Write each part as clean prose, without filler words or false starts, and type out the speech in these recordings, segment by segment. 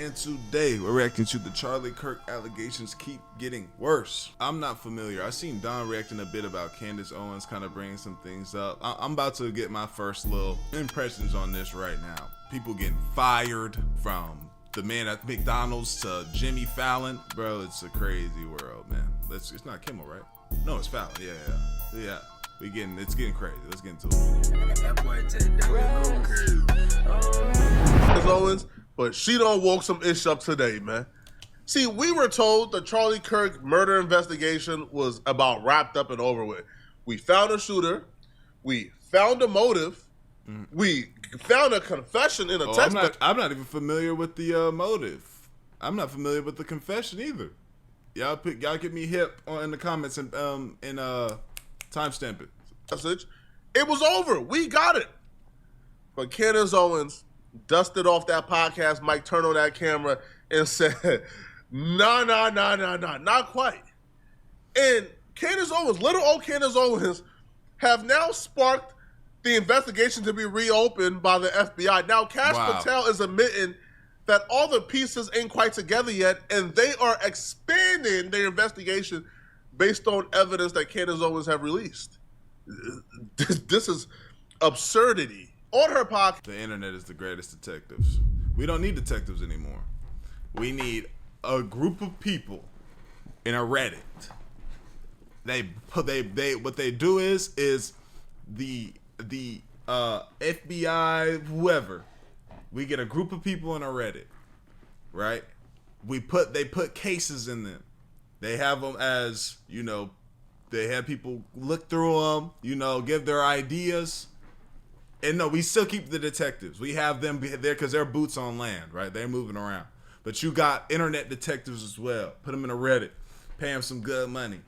and today we're reacting to the Charlie Kirk allegations keep getting worse. I'm not familiar. I seen Don reacting a bit about Candace Owens, kind of bringing some things up. I'm about to get my first little impressions on this right now. People getting fired, from the man at McDonald's to Jimmy Fallon. Bro, it's a crazy world, man. It's not Kimmel, right? No, it's Fallon. Yeah. It's getting crazy. Let's get into it. Owens, but she done woke some ish up today, man. See, we were told the Charlie Kirk murder investigation was about wrapped up and over with. We found a shooter. We found a motive. We found a confession in a text. I'm not even familiar with the motive. I'm not familiar with the confession either. Y'all get me hip in the comments and timestamp it. Message. It was over. We got it. But Candace Owens dusted off that podcast mic, turned on that camera, and said, nah, not quite. And Candace Owens, little old Candace Owens, have now sparked the investigation to be reopened by the FBI. Now, Cash Patel is admitting that all the pieces ain't quite together yet, and they are expanding their investigation based on evidence that Candace Owens have released. This is absurdity. On her podcast, the internet is the greatest detectives. We don't need detectives anymore. We need a group of people in a Reddit. What they do is the FBI, whoever. We get a group of people in a Reddit, right? They put cases in them. They have them as, they have people look through them, give their ideas. And no, we still keep the detectives. We have them there because they're boots on land, right? They're moving around. But you got internet detectives as well. Put them in a Reddit. Pay them some good money.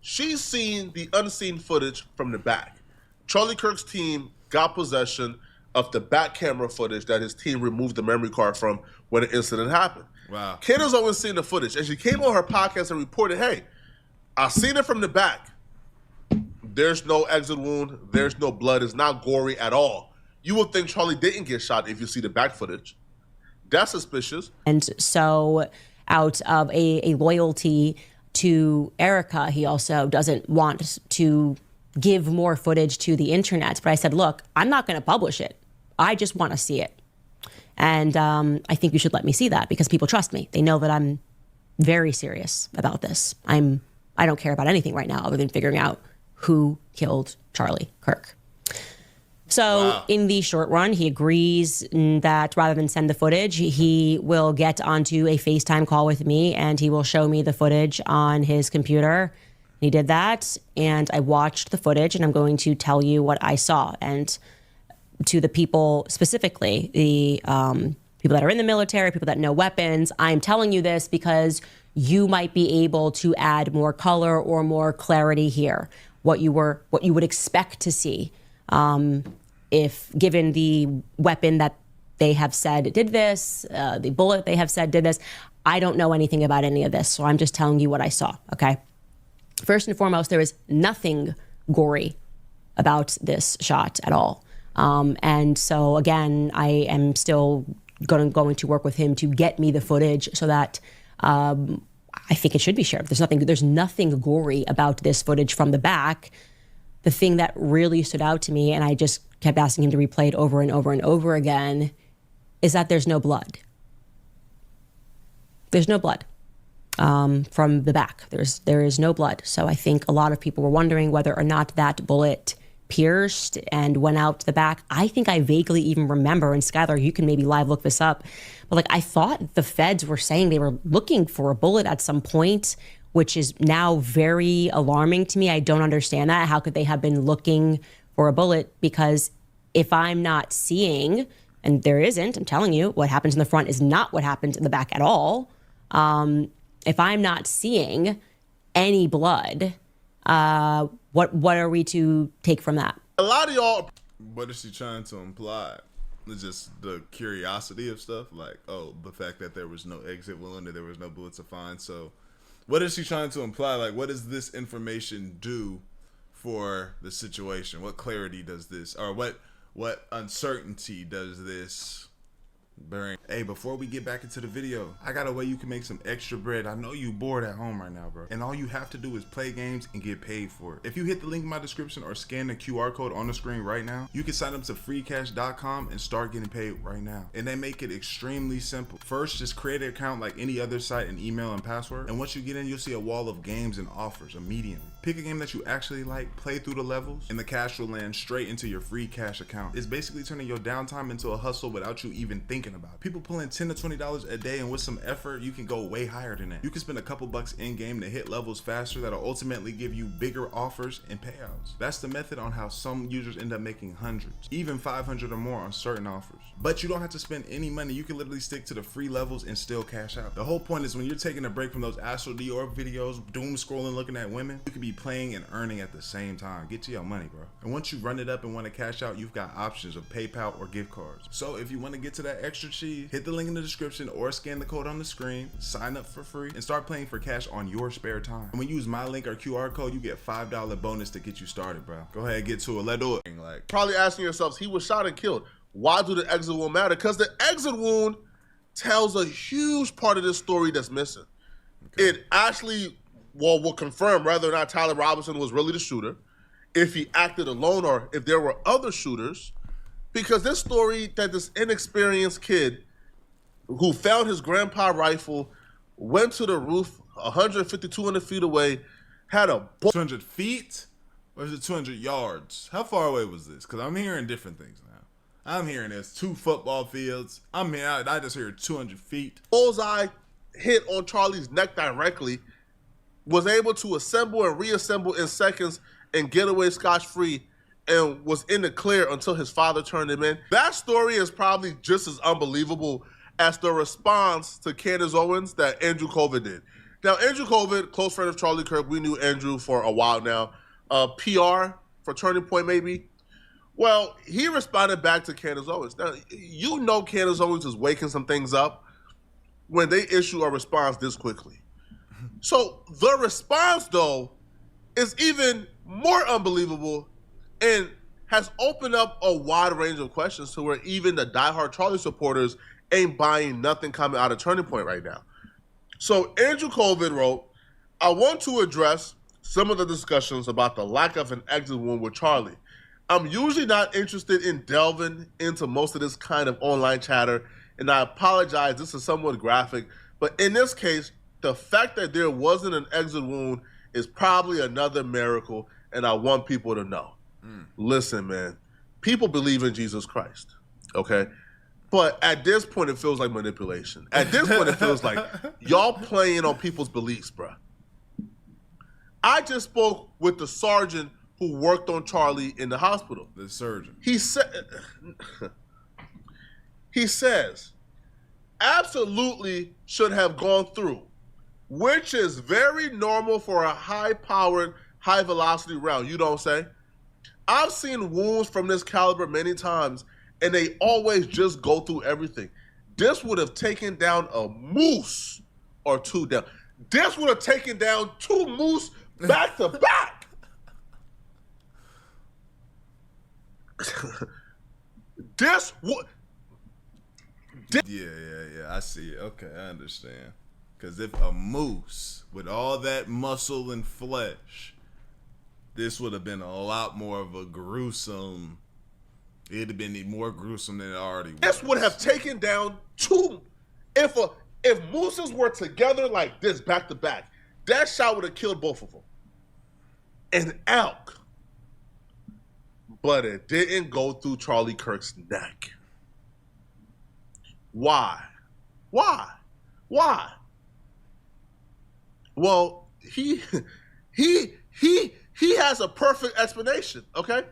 She's seen the unseen footage from the back. Charlie Kirk's team got possession of the back camera footage that his team removed the memory card from when the incident happened. Wow. Candace Owens seen the footage, and she came on her podcast and reported, hey, I seen it from the back. There's no exit wound. There's no blood. It's not gory at all. You would think Charlie didn't get shot if you see the back footage. That's suspicious. And so out of a loyalty to Erica, he also doesn't want to give more footage to the internet. But I said, look, I'm not going to publish it. I just want to see it. And I think you should let me see that because people trust me. They know that I'm very serious about this. I don't care about anything right now other than figuring out who killed Charlie Kirk. So in the short run, he agrees that rather than send the footage, he will get onto a FaceTime call with me and he will show me the footage on his computer. He did that, and I watched the footage, and I'm going to tell you what I saw. And to the people specifically, the people that are in the military, people that know weapons, I'm telling you this because you might be able to add more color or more clarity here. What you would expect to see if given the weapon that they have said did this, the bullet they have said did this. I don't know anything about any of this, so I'm just telling you what I saw, okay? First and foremost, there is nothing gory about this shot at all. And so again, I am still going to work with him to get me the footage so that I think it should be shared. There's nothing gory about this footage from the back. The thing that really stood out to me, and I just kept asking him to replay it over and over and over again, is that there's no blood. There's no blood from the back. There is no blood. So I think a lot of people were wondering whether or not that bullet pierced and went out the back. I think I vaguely even remember, and Skylar, you can maybe live look this up, but I thought the feds were saying they were looking for a bullet at some point, which is now very alarming to me. I don't understand that. How could they have been looking for a bullet? Because if I'm not seeing, and there isn't, I'm telling you, what happens in the front is not what happens in the back at all. If I'm not seeing any blood, what are we to take from that? A lot of y'all. What is she trying to imply? It's just the curiosity of stuff, like, the fact that there was no exit wound and there was no bullet to find. So what is she trying to imply? Like, what does this information do for the situation? What clarity does this, or what uncertainty does this Burn. Hey, before we get back into the video, I got a way you can make some extra bread. I know you bored at home right now, bro. And all you have to do is play games and get paid for it. If you hit the link in my description or scan the QR code on the screen right now, you can sign up to freecash.com and start getting paid right now. And they make it extremely simple. First, just create an account like any other site and email and password. And once you get in, you'll see a wall of games and offers immediately. Pick a game that you actually like, play through the levels, and the cash will land straight into your free cash account. It's basically turning your downtime into a hustle without you even thinking about it. People pulling $10 to $20 a day, and with some effort, you can go way higher than that. You can spend a couple bucks in game to hit levels faster that'll ultimately give you bigger offers and payouts. That's the method on how some users end up making hundreds, even 500 or more on certain offers. But you don't have to spend any money. You can literally stick to the free levels and still cash out. The whole point is when you're taking a break from those Astral Dior videos, doom scrolling, looking at women, you can be playing and earning at the same time. Get to your money, bro. And once you run it up and want to cash out, you've got options of PayPal or gift cards. So if you want to get to that extra cheese, hit the link in the description or scan the code on the screen, sign up for free, and start playing for cash on your spare time. And when you use my link or QR code, you get $5 bonus to get you started, bro. Go ahead, get to it. Let's do it. Like, probably asking yourselves, he was shot and killed. Why do the exit wound matter? Because the exit wound tells a huge part of this story that's missing. Okay. It actually, well, will confirm whether or not Tyler Robinson was really the shooter, if he acted alone or if there were other shooters. Because this story that this inexperienced kid who found his grandpa rifle, went to the roof 150, 200 feet away, had a... 200 feet? Or is it 200 yards? How far away was this? Because I'm hearing different things now. I'm hearing there's 2 football fields. I just heard 200 feet. Bullseye hit on Charlie's neck directly, was able to assemble and reassemble in seconds and get away scotch-free, and was in the clear until his father turned him in. That story is probably just as unbelievable as the response to Candace Owens that Andrew Colvin did. Now, Andrew Colvin, close friend of Charlie Kirk, we knew Andrew for a while now. PR for Turning Point, maybe. Well, he responded back to Candace Owens. Now, you know Candace Owens is waking some things up when they issue a response this quickly. So the response, though, is even more unbelievable and has opened up a wide range of questions to where even the diehard Charlie supporters ain't buying nothing coming out of Turning Point right now. So Andrew Colvin wrote, I want to address some of the discussions about the lack of an exit wound with Charlie. I'm usually not interested in delving into most of this kind of online chatter, and I apologize, this is somewhat graphic, but in this case, the fact that there wasn't an exit wound is probably another miracle, and I want people to know. Listen, man, people believe in Jesus Christ, okay? But at this point, it feels like manipulation. At this point, it feels like y'all playing on people's beliefs, bruh. I just spoke with the sergeant who worked on Charlie in the hospital. The surgeon. He says, absolutely should have gone through, which is very normal for a high-powered, high-velocity round, you don't say? I've seen wounds from this caliber many times, and they always just go through everything. This would have taken down a moose or 2 down. This would have taken down 2 moose back to back. This would... Yeah, I see it. Okay, I understand. Because if a moose with all that muscle and flesh, this would have been a lot more of a gruesome... It'd have been more gruesome than it already was. This would have taken down 2... If mooses were together like this, back to back, that shot would have killed both of them. An elk. But it didn't go through Charlie Kirk's neck. Why? Well, he has a perfect explanation, okay?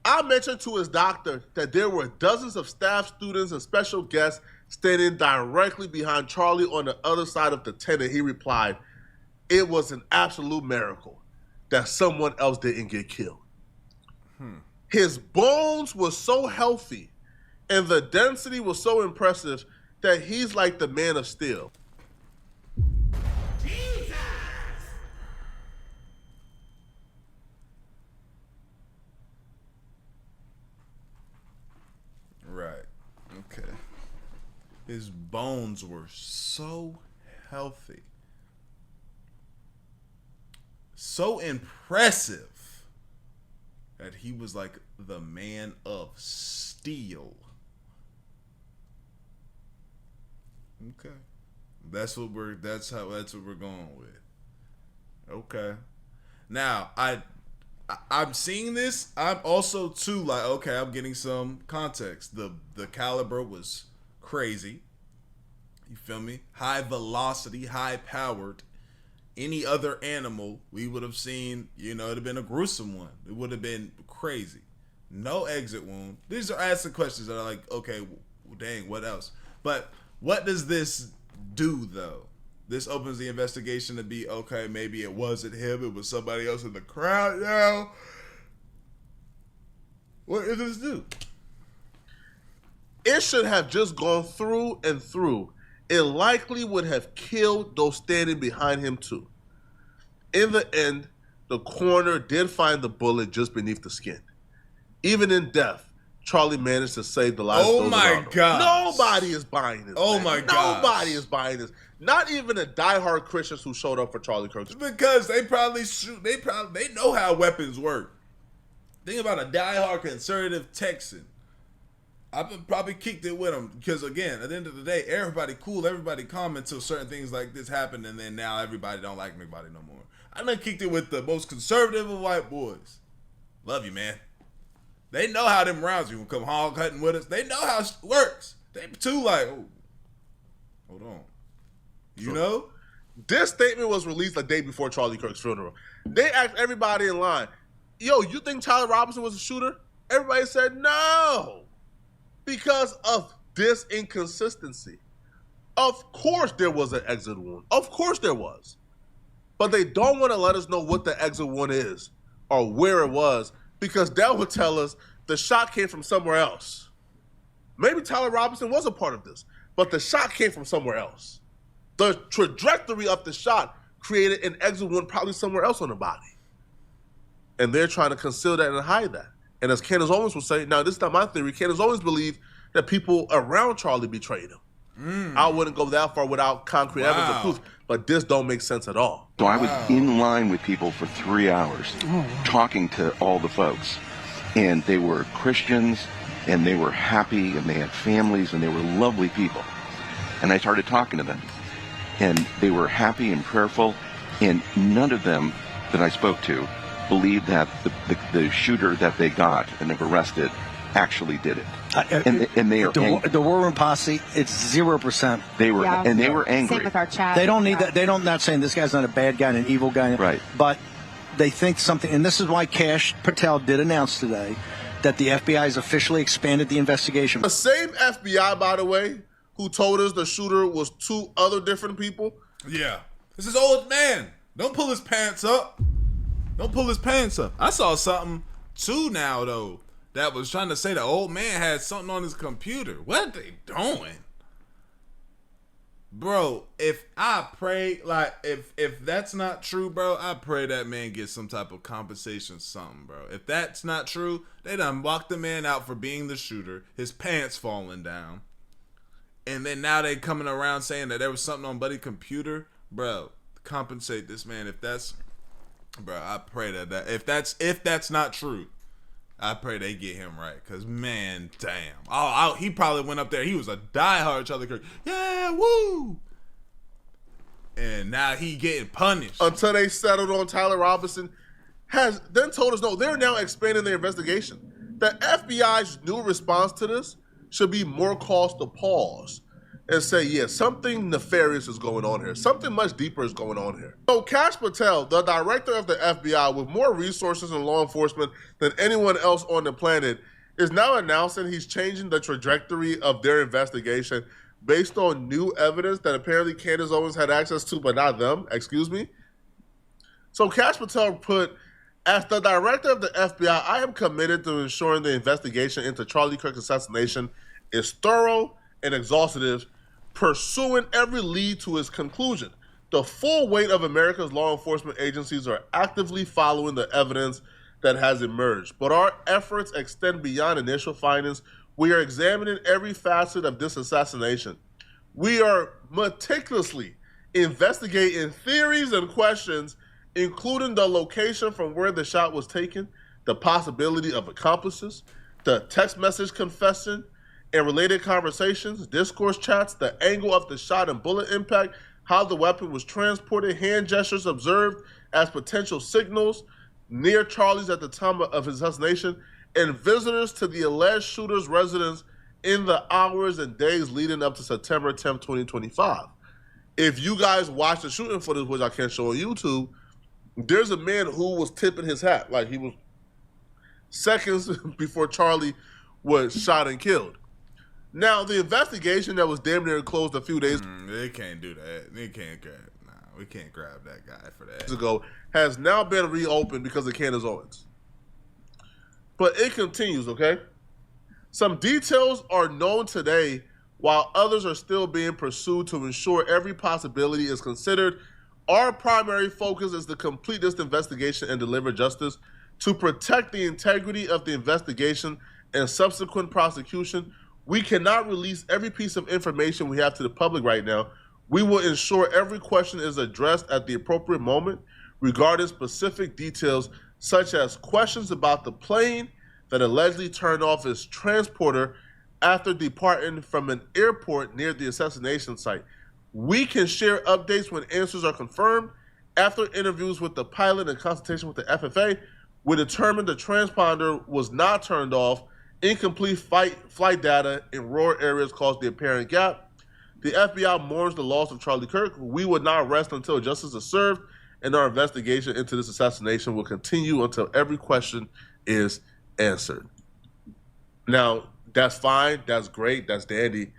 I mentioned to his doctor that there were dozens of staff, students, and special guests standing directly behind Charlie on the other side of the tent, and he replied, it was an absolute miracle that someone else didn't get killed. His bones were so healthy and the density was so impressive that he's like the Man of Steel. Jesus! Right. Okay. His bones were so healthy, so impressive, that he was like the man of steel. Okay. That's what we're going with. Okay. Now, I'm seeing this. I'm also too like, okay, I'm getting some context. The caliber was crazy. You feel me? High velocity, high powered. Any other animal we would have seen, it'd have been a gruesome one. It would have been crazy. No exit wound. These are asking questions that are like, okay, dang, what else? But what does this do though? This opens the investigation to be, okay, maybe it wasn't him, it was somebody else in the crowd now. What does this do? It should have just gone through and through. It likely would have killed those standing behind him too. In the end, the coroner did find the bullet just beneath the skin. Even in death, Charlie managed to save the lives of those around him. God! Nobody is buying this. Oh my God! Nobody is buying this. Not even the diehard Christians who showed up for Charlie Kirk. Because they probably shoot. They know how weapons work. Think about a diehard conservative Texan. I've probably kicked it with them because, again, at the end of the day, everybody cool, everybody calm until certain things like this happen, and then now everybody don't like anybody no more. I done kicked it with the most conservative of white boys. Love you, man. They know how them rounds people come hog hunting with us. They know how it works. They too like, oh, hold on. You know? This statement was released a day before Charlie Kirk's funeral. They asked everybody in line, yo, you think Tyler Robinson was a shooter? Everybody said no. Because of this inconsistency. Of course there was an exit wound. Of course there was. But they don't want to let us know what the exit wound is or where it was, because that would tell us the shot came from somewhere else. Maybe Tyler Robinson was a part of this, but the shot came from somewhere else. The trajectory of the shot created an exit wound probably somewhere else on the body. And they're trying to conceal that and hide that. And as Candace Owens would say, now this is not my theory, Candace Owens believed that people around Charlie betrayed him. I wouldn't go that far without concrete evidence or proof, but this don't make sense at all. So I was in line with people for 3 hours, talking to all the folks. And they were Christians, and they were happy, and they had families, and they were lovely people. And I started talking to them. And they were happy and prayerful, and none of them that I spoke to believed that the shooter that they got and have arrested actually did it. And they are the War Room Posse. It's 0%. They were and they were angry. Same with our chat. They don't need that. They don't. Not saying this guy's not a bad guy and an evil guy. Right. But they think something. And this is why Kash Patel did announce today that the FBI has officially expanded the investigation. The same FBI, by the way, who told us the shooter was 2 other different people. Yeah. This is old man. Don't pull his pants up. Don't pull his pants up. I saw something too now though that was trying to say the old man had something on his computer. What are they doing? Bro, if that's not true, bro, I pray that man gets some type of compensation, something, bro. If that's not true, they done locked the man out for being the shooter, his pants falling down. And then now they coming around saying that there was something on Buddy's computer. Bro, compensate this man. If that's, bro, I pray that if that's not true, I pray they get him right. Because, man, damn. He probably went up there. He was a diehard Charlie Kirk. Yeah, woo. And now he getting punished. Until they settled on Tyler Robinson, has then told us, no, they're now expanding their investigation. The FBI's new response to this should be more cause to pause and say, yeah, something nefarious is going on here. Something much deeper is going on here. So Kash Patel, the director of the FBI with more resources and law enforcement than anyone else on the planet, is now announcing he's changing the trajectory of their investigation based on new evidence that apparently Candace Owens had access to, but not them, excuse me. So Kash Patel put, as the director of the FBI, I am committed to ensuring the investigation into Charlie Kirk's assassination is thorough and exhaustive, pursuing every lead to its conclusion. The full weight of America's law enforcement agencies are actively following the evidence that has emerged, but our efforts extend beyond initial findings. We are examining every facet of this assassination. We are meticulously investigating theories and questions, including the location from where the shot was taken, the possibility of accomplices, the text message confession and related conversations, discourse chats, the angle of the shot and bullet impact, how the weapon was transported, hand gestures observed as potential signals near Charlie's at the time of his assassination, and visitors to the alleged shooter's residence in the hours and days leading up to September 10th, 2025. If you guys watch the shooting footage, which I can't show on YouTube, there's a man who was tipping his hat. Like, he was seconds before Charlie was shot and killed. Now, the investigation that was damn near closed a few days They can't do that. They can't grab. Nah, we can't grab that guy for that. ago has now been reopened because of Candace Owens. But it continues, okay? Some details are known today while others are still being pursued to ensure every possibility is considered. Our primary focus is to complete this investigation and deliver justice. To protect the integrity of the investigation and subsequent prosecution, we cannot release every piece of information we have to the public right now. We will ensure every question is addressed at the appropriate moment regarding specific details, such as questions about the plane that allegedly turned off its transporter after departing from an airport near the assassination site. We can share updates when answers are confirmed. After interviews with the pilot and consultation with the FFA, we determined the transponder was not turned off. Incomplete flight data in rural areas caused the apparent gap. The FBI mourns the loss of Charlie Kirk. We would not rest until justice is served, and our investigation into this assassination will continue until every question is answered. Now, that's fine, that's great, that's dandy,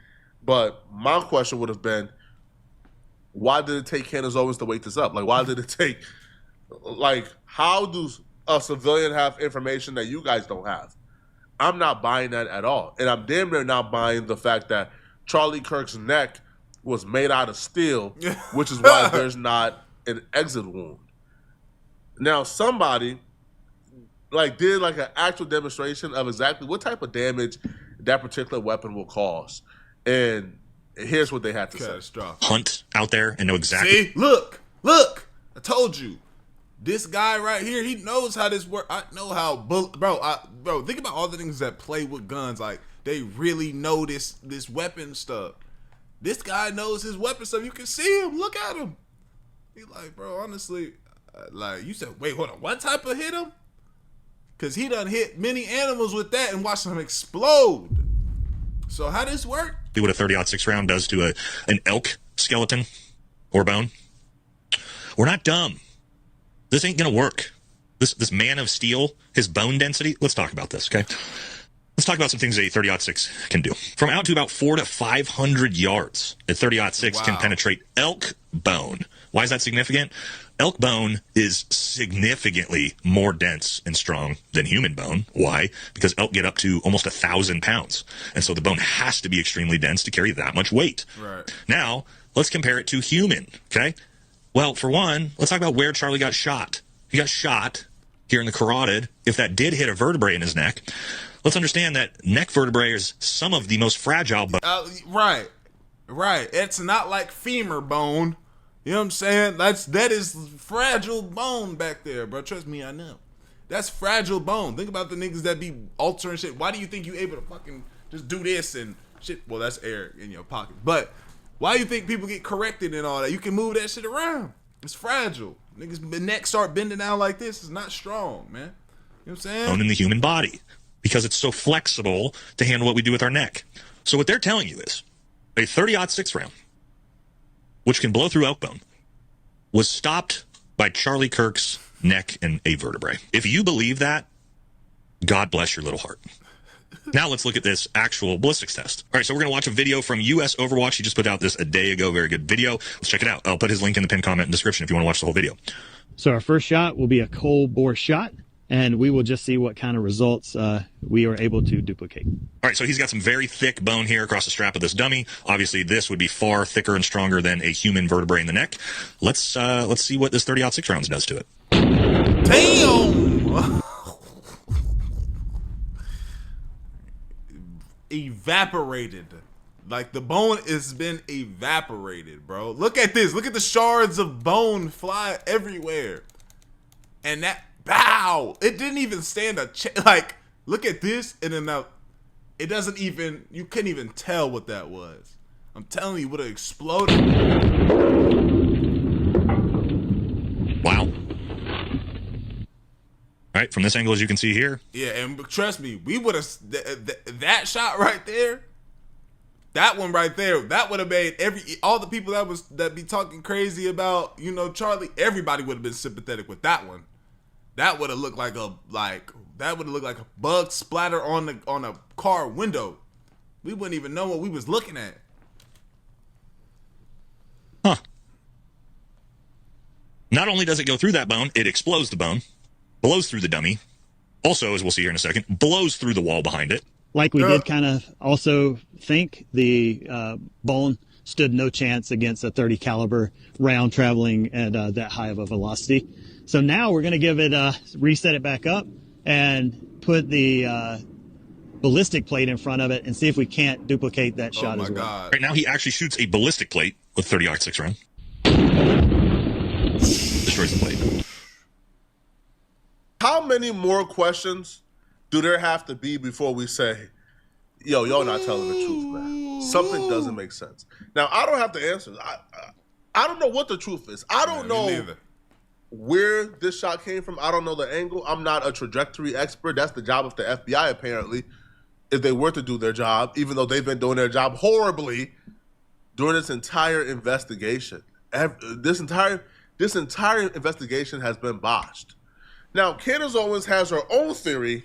but my question would have been, why did it take Candace Owens to wake this up? Like, why did it take, like, how does a civilian have information that you guys don't have? I'm not buying that at all. And I'm damn near not buying the fact that Charlie Kirk's neck was made out of steel, which is why there's not an exit wound. Now, somebody did an actual demonstration of exactly what type of damage that particular weapon will cause. And here's what they had to say. Hunt out there and know exactly. See? Look. I told you. This guy right here, he knows how this works. I know how, bro, think about all the things that play with guns. Like, they really know this weapon stuff. This guy knows his weapon stuff. You can see him. Look at him. He like, bro, honestly, like, you said, wait, hold on. What type of hit him? Because he done hit many animals with that and watched them explode. So how this work? Do what a 30-06 round does to an elk skeleton or bone. We're not dumb. This ain't gonna work. This man of steel, his bone density. Let's talk about this, okay? Let's talk about some things a 30-06 can do. From out to about 400 to 500 yards, a 30-06 can penetrate elk bone. Why is that significant? Elk bone is significantly more dense and strong than human bone. Why? Because elk get up to almost 1,000 pounds. And so the bone has to be extremely dense to carry that much weight. Right. Now, let's compare it to human, okay? Well, for one, let's talk about where Charlie got shot. He got shot here in the carotid. If that did hit a vertebrae in his neck, let's understand that neck vertebrae is some of the most fragile bones. Right. It's not like femur bone. You know what I'm saying? That is fragile bone back there, bro. Trust me, I know. That's fragile bone. Think about the niggas that be altering shit. Why do you think you able to fucking just do this and shit? Well, that's air in your pocket. But why do you think people get corrected and all that? You can move that shit around. It's fragile. Niggas' neck start bending down like this. It's not strong, man. You know what I'm saying? In the human body, because it's so flexible to handle what we do with our neck. So what they're telling you is a 30-06 round, which can blow through elk bone, was stopped by Charlie Kirk's neck and a vertebrae. If you believe that, God bless your little heart. Now let's look at this actual ballistics test. All right, so we're going to watch a video from U.S. Overwatch. He just put out this a day ago. Very good video. Let's check it out. I'll put his link in the pinned comment and description if you want to watch the whole video. So our first shot will be a cold bore shot, and we will just see what kind of results we are able to duplicate. All right, so he's got some very thick bone here across the strap of this dummy. Obviously, this would be far thicker and stronger than a human vertebrae in the neck. Let's see what this 30-06 rounds does to it. Damn! Evaporated Like, the bone has been evaporated, bro. Look at this. Look at the shards of bone fly everywhere. And that, bow, it didn't even stand a chance. Like, look at this, and then now, it doesn't even, you couldn't even tell what that was. I'm telling you, it would have exploded. Wow. All right, from this angle, as you can see here. Yeah, and trust me, we would have, that shot right there, that one right there, that would have made all the people that be talking crazy about, you know, Charlie, everybody would have been sympathetic with that one. That would have looked like a bug splatter on a car window. We wouldn't even know what we was looking at. Huh. Not only does it go through that bone, it explodes the bone, blows through the dummy. Also, as we'll see here in a second, blows through the wall behind it. Like we did kind of also think, the bone stood no chance against a .30 caliber round traveling at that high of a velocity. So now we're going to give it reset it back up and put the ballistic plate in front of it and see if we can't duplicate that shot as well. God. Right now, he actually shoots a ballistic plate with 30-06 round. Destroys the plate. How many more questions do there have to be before we say, yo, y'all not telling the truth, man? Something doesn't make sense. Now, I don't have to answer. I don't know what the truth is. I don't know where this shot came from. I don't know the angle. I'm not a trajectory expert. That's the job of the FBI, apparently, if they were to do their job, even though they've been doing their job horribly during this entire investigation. This entire investigation has been botched. Now, Candace Owens has her own theory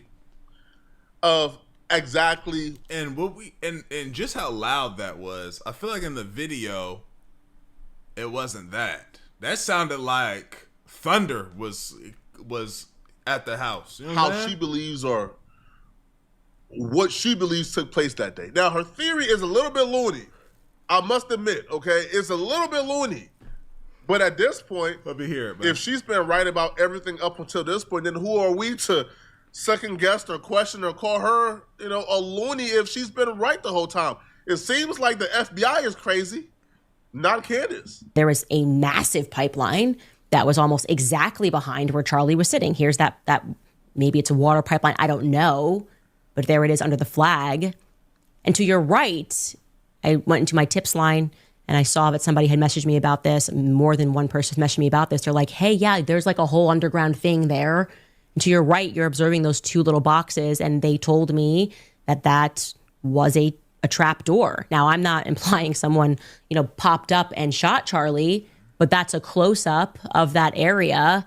of exactly, and what we and just how loud that was. I feel like in the video, it wasn't that. That sounded like thunder was at the house. You know how she believes, or what she believes took place that day. Now, her theory is a little bit loony. I must admit, okay, it's a little bit loony. But at this point, let me hear it, man. If she's been right about everything up until this point, then who are we to second guess or question or call her, you know, a loony if she's been right the whole time? It seems like the FBI is crazy, not Candace. There was a massive pipeline that was almost exactly behind where Charlie was sitting. Here's that maybe it's a water pipeline, I don't know, but there it is under the flag. And to your right, I went into my tips line and I saw that somebody had messaged me about this. More than one person messaged me about this. They're like, hey, yeah, there's like a whole underground thing there. And to your right, you're observing those two little boxes. And they told me that was a trap door. Now, I'm not implying someone, you know, popped up and shot Charlie, but that's a close up of that area.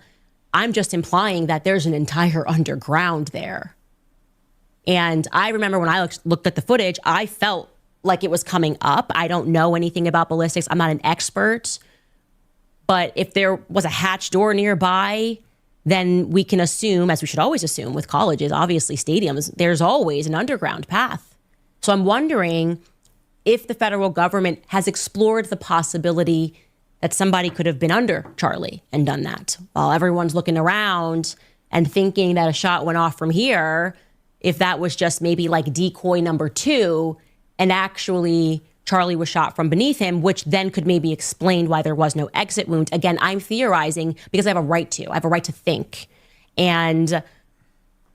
I'm just implying that there's an entire underground there. And I remember when I looked at the footage, I felt like it was coming up. I don't know anything about ballistics. I'm not an expert. But if there was a hatch door nearby, then we can assume, as we should always assume with colleges, obviously stadiums, there's always an underground path. So I'm wondering if the federal government has explored the possibility that somebody could have been under Charlie and done that. While everyone's looking around and thinking that a shot went off from here, if that was just maybe like decoy number 2, and actually Charlie was shot from beneath him, which then could maybe explain why there was no exit wound. Again, I'm theorizing because I have a right to. I have a right to think. And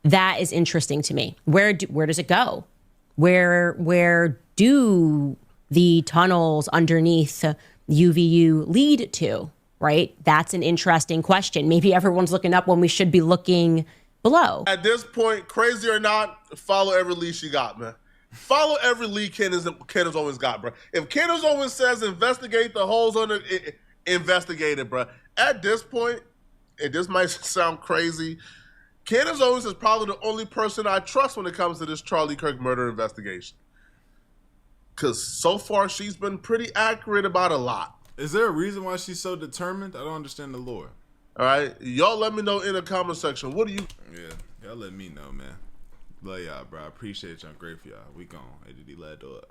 that is interesting to me. Where does it go? Where do the tunnels underneath UVU lead to, right? That's an interesting question. Maybe everyone's looking up when we should be looking below. At this point, crazy or not, follow every lead she got, man. Follow every lead Candace Owens got, bro. If Candace Owens says investigate the holes under it, investigate it, bro. At this point, and this might sound crazy, Candace Owens is probably the only person I trust when it comes to this Charlie Kirk murder investigation. Because so far, she's been pretty accurate about a lot. Is there a reason why she's so determined? I don't understand the lore. All right? Y'all let me know in the comment section. What do you... Yeah, y'all let me know, man. Love y'all, bro. I appreciate y'all. I'm grateful for y'all. We gone. ADD led to it.